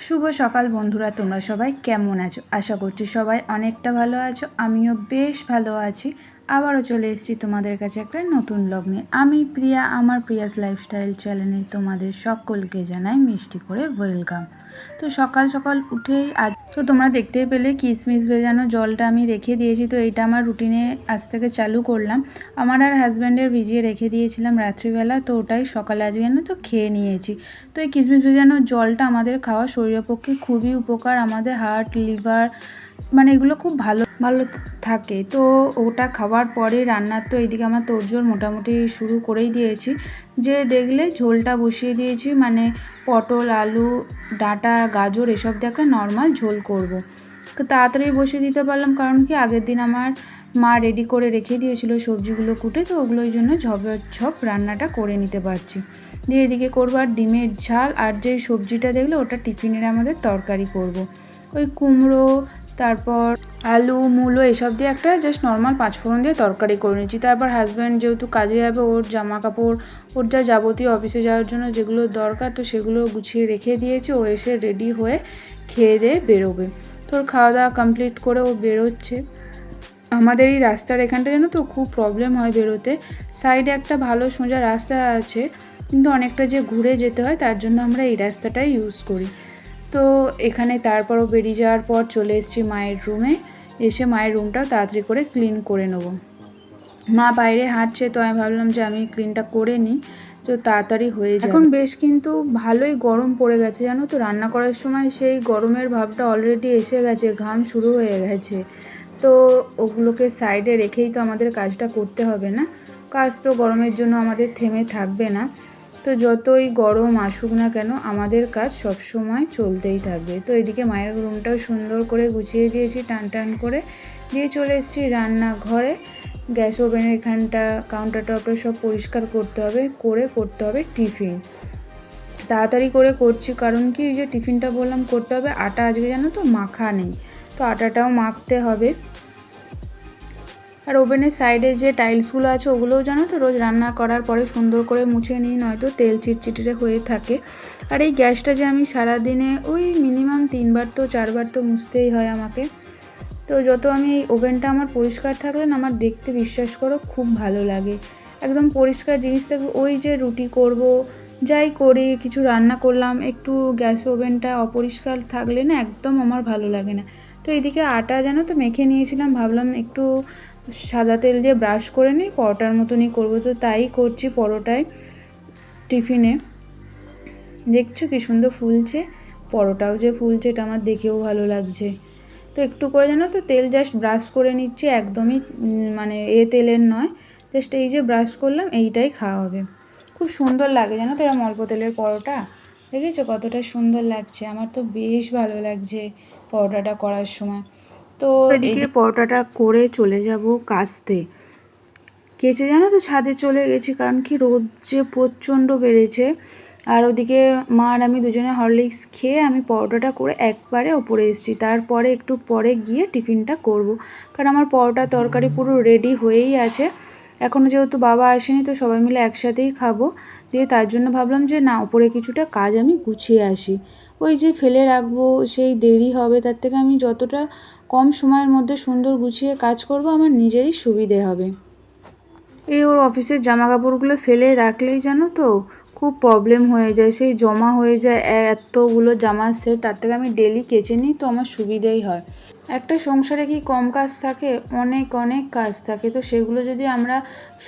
শুভ সকাল বন্ধুরা, তোমরা সবাই কেমন আছো? আশা করছি সবাই অনেকটা ভালো আছো। আমিও বেশ ভালো আছি। আবারও চলে এসেছি তোমাদের কাছে একটা নতুন ব্লগ নিয়ে। আমি প্রিয়া, আমার প্রিয়াস লাইফস্টাইল চ্যানেলে তোমাদের সকলকে জানাই মিষ্টি করে ওয়েলকাম। তো সকাল সকাল উঠেই আজ তো তোমরা দেখতেই পেলে কিশমিশ ভেজানো জলটা আমি রেখে দিয়েছি। তো এটা আমার রুটিনে আজ থেকে চালু করলাম। আমার আর হাজব্যান্ডের ভিজিয়ে রেখে দিয়েছিলাম রাত্রিবেলা, তো ওটাই সকালে আজকে তো খেয়ে নিয়েছি। তো এই কিশমিশ ভেজানো জলটা আমাদের খাওয়া শরীরের পক্ষে খুবই উপকার। আমাদের হার্ট, লিভার মানে এগুলো খুব ভালো ভালো থাকে। তো ওটা খাওয়ার পরে রান্নার তো এইদিকে আমার তোড়জোড় মোটামুটি শুরু করেই দিয়েছি। যে দেখলে ঝোলটা বসিয়ে দিয়েছি, মানে পটল, আলু, ডাঁটা, গাজর এসব দিয়ে একটা নর্মাল ঝোল করব। তো তাড়াতাড়ি বসিয়ে দিতে পারলাম, কারণ কি আগের দিন আমার মা রেডি করে রেখে দিয়েছিল সবজিগুলো কুটে, তো ওগুলোর জন্য ঝপ রান্নাটা করে নিতে পারছি। দিয়ে এদিকে করবো আর ডিমের ঝাল, আর যে সবজিটা দেখলে ওটা টিফিনের আমাদের তরকারি করব। ওই কুমড়ো, তারপর আলু, মূলো এসব দিয়ে একটা জাস্ট নর্মাল পাঁচফোড়ন দিয়ে তরকারি করে নিচ্ছি। তারপর হাজব্যান্ড যেহেতু কাজে যাবে, ওর জামা কাপড়, ওর যা যাবতীয় অফিসে যাওয়ার জন্য যেগুলো দরকার, তো সেগুলো গুছিয়ে রেখে দিয়েছি। ও এসে রেডি হয়ে খেয়ে দিয়ে বেরোবে। তো ওর খাওয়া দাওয়া কমপ্লিট করে ও বেরোচ্ছে। আমাদের এই রাস্তার এখানটা জানো তো খুব প্রবলেম হয় বেরোতে। সাইডে একটা ভালো সোজা রাস্তা আছে, কিন্তু অনেকটা যে ঘুরে যেতে হয়, তার জন্য আমরা এই রাস্তাটাই ইউজ করি। তো এখানে তারপরও বেরিয়ে যাওয়ার পর চলে এসেছি মায়ের রুমে। এসে মায়ের রুমটাও তাড়াতাড়ি করে ক্লিন করে নেব। মা বাইরে হাঁটছে, তো আমি ভাবলাম যে আমি ক্লিনটা করে নিই, তো তাড়াতাড়ি হয়ে যায়। এখন বেশ কিন্তু ভালোই গরম পড়ে গেছে জানো তো। রান্না করার সময় সেই গরমের ভাবটা অলরেডি এসে গেছে, ঘাম শুরু হয়ে গেছে। তো ওগুলোকে সাইডে রেখেই তো আমাদের কাজটা করতে হবে না। কাজ তো গরমের জন্য আমাদের থেমে থাকবে না। তো যতই গরম আসুক না কেন, আমাদের কাজ সব সময় চলতেই থাকবে। তো এদিকে মায়ের রুমটাও সুন্দর করে গুছিয়ে দিয়েছি, টান করে দিয়ে চলে এসেছি রান্নাঘরে। গ্যাস ওভেনের এখানটা, কাউন্টার টপটা সব পরিষ্কার করতে হবে, করতে হবে টিফিন। তাড়াতাড়ি করে করছি, কারণ কি যে টিফিনটা বললাম করতে হবে। আটা আজকে জানো তো মাখা নেই, তো আটাটাও মাখতে হবে। আর ওভেনের সাইডে যে টাইলসগুলো আছে ওগুলোও জানো তো রোজ রান্না করার পরে সুন্দর করে মুছে নিই, নয়তো তেল চিটচিটে হয়ে থাকে। আর এই গ্যাসটা যে আমি সারাদিনে ওই মিনিমাম 3বার তো 4বার তো মুছতেই হয় আমাকে। তো যত আমি এই ওভেনটা আমার পরিষ্কার থাকলে না, আমার দেখতে বিশ্বাস করো খুব ভালো লাগে। একদম পরিষ্কার জিনিস থাকবে। ওই যে রুটি করব, যাই করি, কিছু রান্না করলাম, একটু গ্যাস ওভেনটা অপরিষ্কার থাকলে না একদম আমার ভালো লাগে না। তো এইদিকে আটা জানো তো মেখে নিয়েছিলাম, ভাবলাম একটু সাদা তেল দিয়ে ব্রাশ করে নিই, পরোটার মতনই করবো। তো তাই করছি পরোটায় টিফিনে। দেখছো কি সুন্দর ফুলছে, পরোটাও যে ফুলছে এটা আমার দেখেও ভালো লাগছে। তো একটু করে জানো তো তেল জাস্ট ব্রাশ করে নিচ্ছি, একদমই মানে তেলের নয়, জাস্ট এই যে ব্রাশ করলাম এইটাই খাওয়া হবে। খুব সুন্দর লাগে জানো তো এরকম অল্প তেলের পরোটা। দেখেছো কতটা সুন্দর লাগছে? আমার তো বেশ ভালো লাগছে পরোটাটা করার সময়। তো এদিকে পরোটাটা করে চলে যাব কাচতে। কেচে জানো তো ছাদে চলে গেছি, কারণ কি রোদ যে প্রচণ্ড বেড়েছে। আর ওদিকে মা আর আমি দুজনে হরলিক্স খেয়ে আমি পরোটাটা করে একবারে ওপরে এসেছি। তারপরে একটু পরে গিয়ে টিফিনটা করব, কারণ আমার পরোটা তরকারি পুরো রেডি হয়েই আছে। এখনও যেহেতু বাবা আসেনি, তো সবাই মিলে একসাথেই খাবো। দিয়ে তার জন্য ভাবলাম যে না, ওপরে কিছুটা কাজ আমি গুছিয়ে আসি। ওই যে ফেলে রাখবো, সেই দেরি হবে, তার থেকে আমি যতটা কম সময়ের মধ্যে সুন্দর গুছিয়ে কাজ করব, আমার নিজেরই সুবিধে হবে। এই ওর অফিসের জামা কাপড়গুলো ফেলে রাখলেই জানো তো খুব প্রবলেম হয়ে যায়, সেই জমা হয়ে যায় এতগুলো জামার সেট। তার থেকে আমি ডেলি কেচে নিই, তো আমার সুবিধেই হয়। একটা সংসারে কি কম কাজ থাকে? অনেক অনেক কাজ থাকে। তো সেগুলো যদি আমরা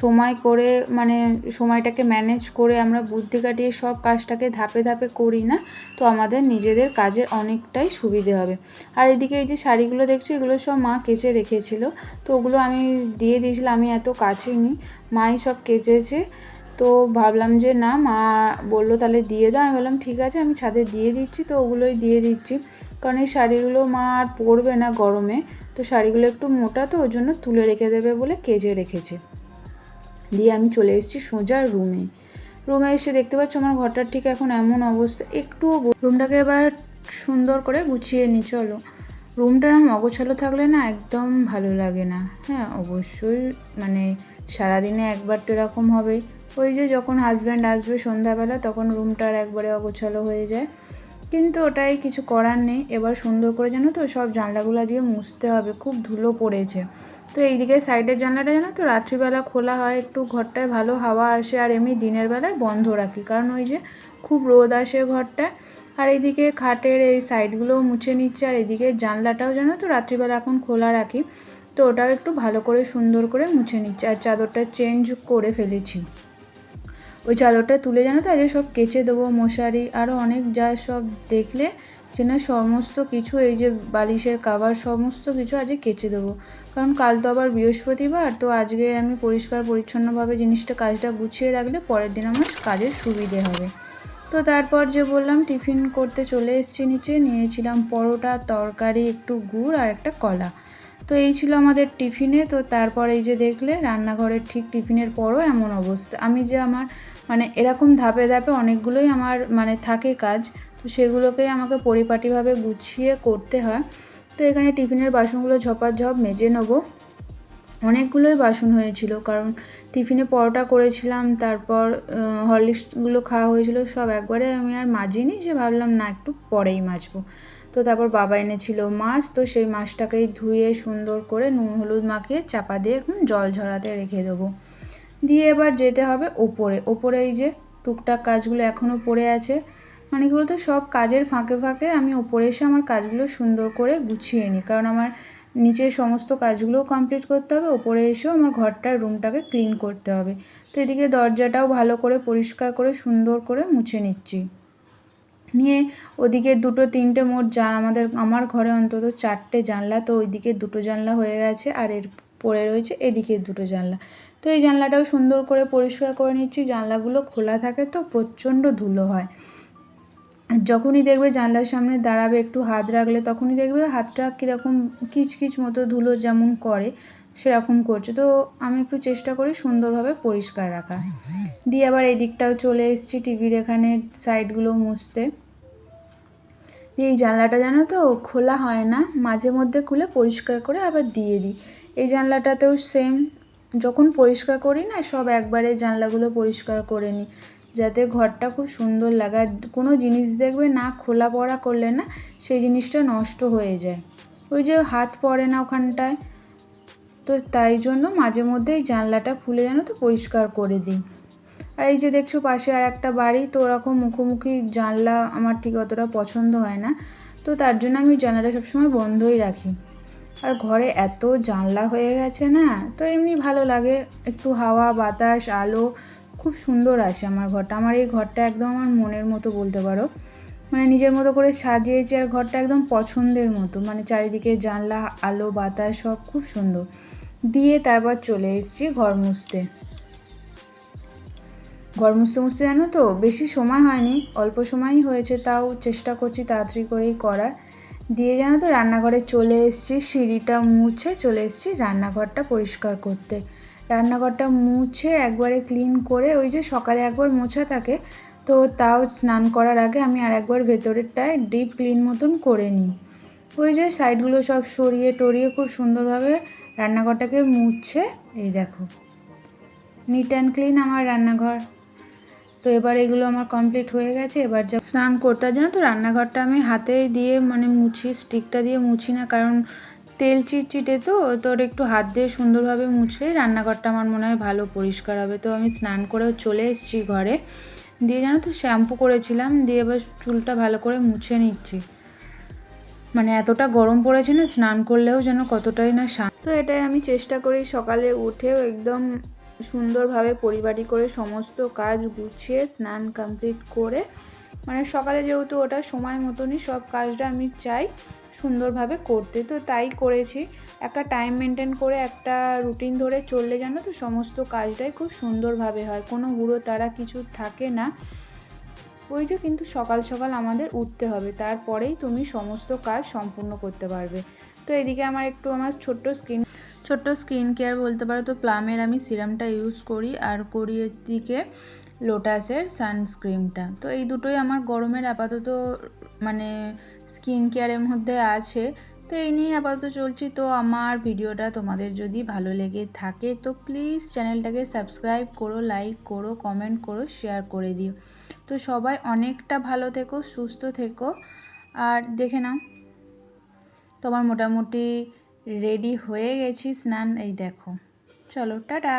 সময় করে, মানে সময়টাকে ম্যানেজ করে আমরা বুদ্ধি কাটিয়ে সব কাজটাকে ধাপে ধাপে করি না, তো আমাদের নিজেদের কাজের অনেকটাই সুবিধে হবে। আর এদিকে এই যে শাড়িগুলো দেখছি, এগুলো সব মা কেচে রেখেছিল, তো ওগুলো আমি দিয়ে দিয়েছিলাম। আমি এত কাচিনি, মাই সব কেচেছে। তো ভাবলাম যে না, মা বললো তাহলে দিয়ে দাও। আমি বললাম ঠিক আছে, আমি ছাদে দিয়ে দিচ্ছি। তো ওগুলোই দিয়ে দিচ্ছি, কারণ এই শাড়িগুলো মা আর পরবে না গরমে। তো শাড়িগুলো একটু মোটা, তো ওই জন্য তুলে রেখে দেবে বলে কেচে রেখেছে। দিয়ে আমি চলে এসেছি সোজা রুমে এসে দেখতে পাচ্ছ আমার ঘরটার ঠিক এখন এমন অবস্থা। একটুও রুমটাকে এবার সুন্দর করে গুছিয়ে নিই। চলো, রুমটা অগোছালো থাকলে না একদম ভালো লাগে না। হ্যাঁ অবশ্যই, মানে সারাদিনে একবার তো এরকম হবে। ওই যে যখন হাজব্যান্ড আসবে সন্ধ্যাবেলা, তখন রুমটার একবারে অগোছালো হয়ে যায়। কিন্তু ওটাই কিছু করার নেই। এবার সুন্দর করে জানো তো সব জানলাগুলো দিয়ে মুছতে হবে, খুব ধুলো পড়েছে। তো এইদিকে সাইডের জানলাটা জানো তো রাত্রিবেলা খোলা হয়, একটু ঘরটায় ভালো হাওয়া আসে, আর এমনি দিনের বেলায় বন্ধ রাখি, কারণ ওই যে খুব রোদ আসে ঘরটায়। আর এইদিকে খাটের এই সাইডগুলোও মুছে নিচ্ছে, আর এদিকে জানলাটাও জানো তো রাত্রিবেলা এখন খোলা রাখি, তো ওটাও একটু ভালো করে সুন্দর করে মুছে নিচ্ছে। আর চাদরটা চেঞ্জ করে ফেলেছি, ওই চাদরটা তুলে জানো তো আজকে সব কেচে দেবো, মশারি আরও অনেক যা সব দেখলে যে না সমস্ত কিছু, এই যে বালিশের কাভার সমস্ত কিছু আজকে কেচে দেবো, কারণ কাল তো আবার বৃহস্পতিবার। তো আজকে আমি পরিষ্কার পরিচ্ছন্নভাবে জিনিসটা কাজটা গুছিয়ে রাখলে পরের দিন আমার কাজের সুবিধে হবে। তো তারপর যে বললাম টিফিন করতে চলে এসেছি নিচে, নিয়েছিলাম পরোটা, তরকারি, একটু গুড় আর একটা কলা। তো এই ছিল আমাদের টিফিনে। তো তারপর এই যে দেখলে রান্নাঘরের ঠিক টিফিনের পরও এমন অবস্থা। আমি যে আমার মানে এরকম ধাপে ধাপে অনেকগুলোই আমার মানে থাকে কাজ, তো সেগুলোকেই আমাকে পরিপাটিভাবে গুছিয়ে করতে হয়। তো এখানে টিফিনের বাসনগুলো ঝপাঝপ মেজে নেবো। অনেকগুলোই বাসন হয়েছিল, কারণ টিফিনে পরোটা করেছিলাম, তারপর হরলিক্সগুলো খাওয়া হয়েছিল, সব একবারে আমি আর মাজিনি, যে ভাবলাম না একটু পরেই মাজবো। তো তারপর বাবা এনেছিল মাছ, তো সেই মাছটাকেই ধুয়ে সুন্দর করে নুন হলুদ মাখিয়ে চাপা দিয়ে এখন জল ঝরাতে রেখে দেবো। দিয়ে এবার যেতে হবে ওপরে এই যে টুকটাক কাজগুলো এখনও পড়ে আছে, মানে কি বলতো সব কাজের ফাঁকে ফাঁকে আমি ওপরে এসে আমার কাজগুলো সুন্দর করে গুছিয়ে নিই, কারণ আমার নিচের সমস্ত কাজগুলোও কমপ্লিট করতে হবে, ওপরে এসেও আমার ঘরটার রুমটাকে ক্লিন করতে হবে। তো এদিকে দরজাটাও ভালো করে পরিষ্কার করে সুন্দর করে মুছে নিচ্ছি। নিয়ে ওদিকে দুটো তিনটে মোট আমার ঘরে অন্তত 4টে জানলা, তো ওইদিকে 2টো জানলা হয়ে গেছে, আর এর পরে রয়েছে এদিকে 2টো জানলা। তো এই জানলাটাও সুন্দর করে পরিষ্কার করে নিচ্ছি। জানলাগুলো খোলা থাকে তো প্রচণ্ড ধুলো হয়, যখনই দেখবে জানলার সামনে দাঁড়াবে একটু হাত রাখলে তখনই দেখবে হাতটা কীরকম কিচকিচ মতো ধুলো যেমন করে সেরকম করছে। তো আমি একটু চেষ্টা করি সুন্দরভাবে পরিষ্কার রাখা। দিয়ে আবার এই দিকটাও চলে এসেছি টিভির এখানে সাইডগুলো মুছতে। এই জানলাটা জানো তো খোলা হয় না, মাঝে মধ্যে খুলে পরিষ্কার করে আবার দিয়ে দিই। এই জানলাটাতেও সেম, যখন পরিষ্কার করি না সব একবারে জানলাগুলো পরিষ্কার করে নিই, যাতে ঘরটা খুব সুন্দর লাগে। আর কোনো জিনিস দেখবে না খোলা পড়া করলে না সেই জিনিসটা নষ্ট হয়ে যায়, ওই যে হাত পড়ে না ওখানটায়। তো তাই জন্য মাঝে মধ্যে এই জানলাটা খুলে জানো তো পরিষ্কার করে দিই। আর এই যে দেখছো পাশে আর একটা বাড়ি, তো ওরকম মুখোমুখি জানলা আমার ঠিক অতটা পছন্দ হয় না, তো তার জন্য আমি জানলাটা সবসময় বন্ধই রাখি। আর ঘরে এত জানলা হয়ে গেছে না, তো এমনি ভালো লাগে, একটু হাওয়া বাতাস আলো খুব সুন্দর আসে আমার ঘরটা। আমার এই ঘরটা একদম আমার মনের মতো বলতে পারো, মানে নিজের মতো করে সাজিয়েছি, আর ঘরটা একদম পছন্দের মতো, মানে চারিদিকে জানলা আলো বাতাস সব খুব সুন্দর। দিয়ে তারপর চলে এসেছি ঘর মুছতে জানো তো বেশি সময় হয়নি, অল্প সময়ই হয়েছে, তাও চেষ্টা করছি তাড়াতাড়ি করেই করার। দিয়ে জানো তো রান্নাঘরে চলে এসেছি, সিঁড়িটা মুছে চলে এসেছি রান্নাঘরটা পরিষ্কার করতে। রান্নাঘরটা মুছে একবারে ক্লিন করে, ওই যে সকালে একবার মোছা থাকে, তো তাও স্নান করার আগে আমি আর একবার ভেতরেরটায় ডিপ ক্লিন মতন করে নিই। ওই যে সাইডগুলো সব সরিয়ে টরিয়ে খুব সুন্দরভাবে রান্নাঘরটাকে মুছে, এই দেখো নিট অ্যান্ড ক্লিন আমার রান্নাঘর। তো এবার এগুলো আমার কমপ্লিট হয়ে গেছে। এবার যা স্নান করতে জানো তো রান্নাঘরটা আমি হাতে দিয়ে মানে মুছি, স্টিকটা দিয়ে মুছি না, কারণ তেল চিটচিটে, তো তোর একটু হাত দিয়ে সুন্দরভাবে মুছলেই রান্নাঘরটা আমার মনে হয় ভালো পরিষ্কার হবে। তো আমি স্নান করেও চলে এসেছি ঘরে। দিয়ে জানো তো শ্যাম্পু করেছিলাম, দিয়ে এবার চুলটা ভালো করে মুছে নিচ্ছি। মানে এতটা গরম পড়েছে না, স্নান করলেও যেন কতটাই না তো এটাই আমি চেষ্টা করি সকালে উঠেও একদম সুন্দরভাবে পরিপাটি করে সমস্ত কাজ গুছিয়ে স্নান কমপ্লিট করে, মানে সকালে যেহেতু ওটা সময় মতনই সব কাজটা আমি চাই সুন্দরভাবে করতে, তো তাই করেছি। একটা টাইম মেনটেন করে একটা রুটিন ধরে চললে জানো তো সমস্ত কাজটাই খুব সুন্দরভাবে হয়, কোনো হুড়ো তাড়া কিছু থাকে না। ওই যে কিন্তু সকাল সকাল আমাদের উঠতে হবে, তারপরেই তুমি সমস্ত কাজ সম্পূর্ণ করতে পারবে। তো এদিকে আমার ছোট্ট স্কিন কেয়ার বলতে পারো, তো প্লামের আমি সিরামটা ইউজ করি, আর করি এদিকে লোটাসের সানস্ক্রিনটা। তো এই দুটোই আমার গরমের আপাতত মানে স্কিন কেয়ারের মধ্যে আছে, তো এই নিয়ে আপাতত চলছি। তো আমার ভিডিওটা তোমাদের যদি ভালো লেগে থাকে তো প্লিজ চ্যানেলটাকে সাবস্ক্রাইব করো, লাইক করো, কমেন্ট করো, শেয়ার করে দিও। তো সবাই অনেকটা ভালো থেকো, সুস্থ থেকো। আর দেখে নাও তোমার মোটামুটি রেডি হয়ে গেছি স্নান, এই দেখো। চলো টাটা।